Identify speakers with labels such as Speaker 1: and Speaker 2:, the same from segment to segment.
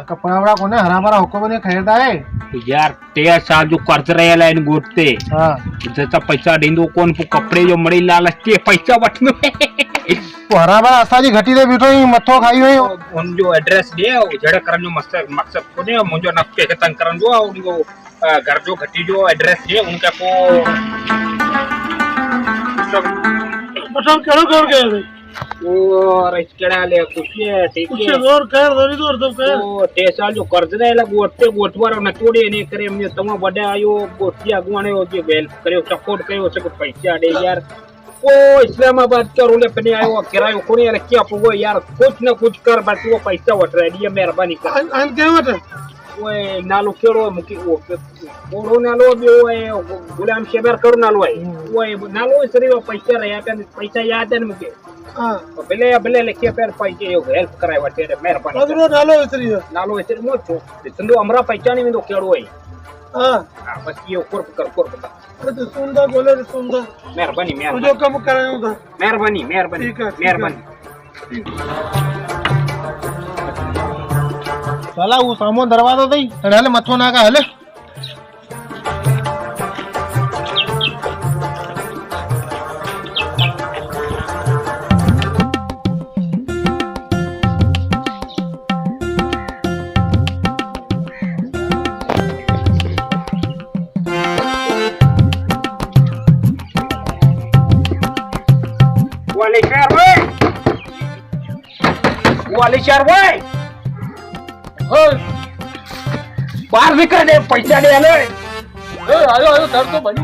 Speaker 1: कपड़ा कोने हरा भरा हुक्म ने खरीदा है
Speaker 2: यार ते साल जो कर्ज रहेला इन गोटते जसा पैसा देंदो कोण कपड़े जो मड़ी लालच ते पैसा वठनो
Speaker 1: हरा भरा असा जी घटी दे बिठो ही मथो खाई हुई
Speaker 2: उन जो एड्रेस दे जड़े करन जो मकसद कोने मुजो नक्के के तंग करन जो उनको घर जो घटी जो एड्रेस दे उनका को
Speaker 1: मतलब केड़ो कर गए
Speaker 2: और इसकेड़ा ले कुछ ठीक है
Speaker 1: और कर दरी तो तब कर
Speaker 2: ओ ते साल जो कर्ज रहेला गोटते गोटवारो न तोड़े ने करे मे तमा बडे आयो गोटिया गुवाने हो जे बेल करे सपोर्ट कयो से पैसा दे यार ओ इस्लामाबाद का रोले पने आयो किरायो कोनी यार क्या पगो यार कुछ न कुछ कर बस वो पैसा वट रही है मेहरबानी कर
Speaker 1: अन के वट
Speaker 2: ओए नालो केड़ो मुकी ओ कोरो नालो बे ओए गुलाम शेबर करो नालो ओए नालो सरी वो पैसा रे यार पैसा याद है मुके हां भले भले लेके पैर पैसे यो हेल्प कराय वटे मेहरबानी
Speaker 1: अगरो नालो इसरी
Speaker 2: मोचो संदो हमरा पैसा नहीं में केड़ो है हां बस ये कोर्प कर
Speaker 1: अरे तो सुंदर बोले तो सुंदर
Speaker 2: मेहरबानी
Speaker 1: जो काम करायो था
Speaker 2: मेहरबानी
Speaker 1: साला वो सामो दरवाजा दई हले मथो ना का हले
Speaker 2: वाले चार भाई हो बाहर निकल दे पैसा दे आलो आयो सर तो बनी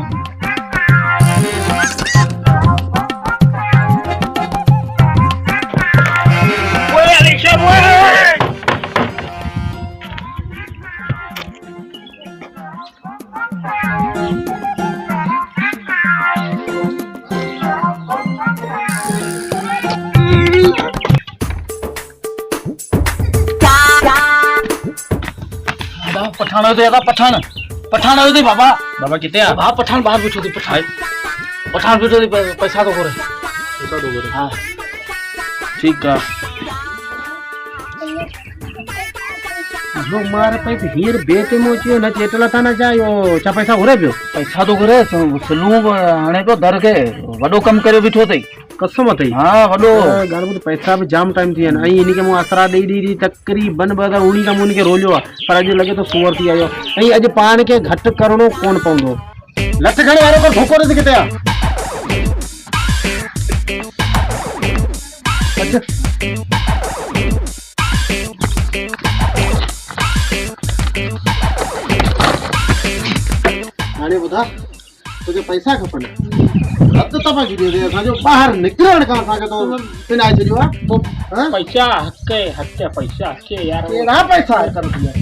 Speaker 2: ओए अलीशा भाई
Speaker 3: पठान होते पठान होते बाबा
Speaker 2: कितने आ
Speaker 3: हाँ पठान बाहर बैठो थे पठान बैठो थे पैसा दो करे हाँ ठीक है
Speaker 2: जो मारे पैसे हीर बेटे मोचियो न चेटला था न जायो चा पैसा होरे पियो
Speaker 3: पैसा तो करे सलू हणे को दर के वडो कम करे बैठो थे
Speaker 2: कसम थई
Speaker 3: हाँ वडो
Speaker 2: गाल में पैसा भी जाम टाइम थी न आई इनके मु आसरा दे दी तकरीबन बदा उनी का मुन के रोलियो पर अज लगे तो सुवर थी आयो आई अज पान के घट करणो कोन पवंदो लत घणी वारो को ठोको रे किते आ अच्छा
Speaker 1: हाणे बुधा तुझे पैसा खपन अब तो तब जुड़े रे असा जो बाहर निकरण का असा के तो पिन आ जरियो तो
Speaker 2: पैसा हक्के पैसा हक्के यार
Speaker 1: केड़ा पैसा है कर दिया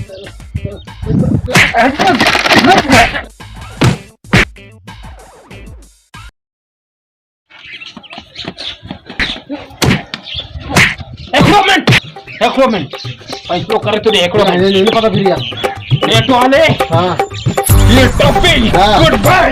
Speaker 2: एक मिनट पैसो करे तो एकड़ो
Speaker 1: नहीं पता फिर यार
Speaker 2: रेटो आले
Speaker 1: हां
Speaker 2: ये टॉपिंग गुड बाय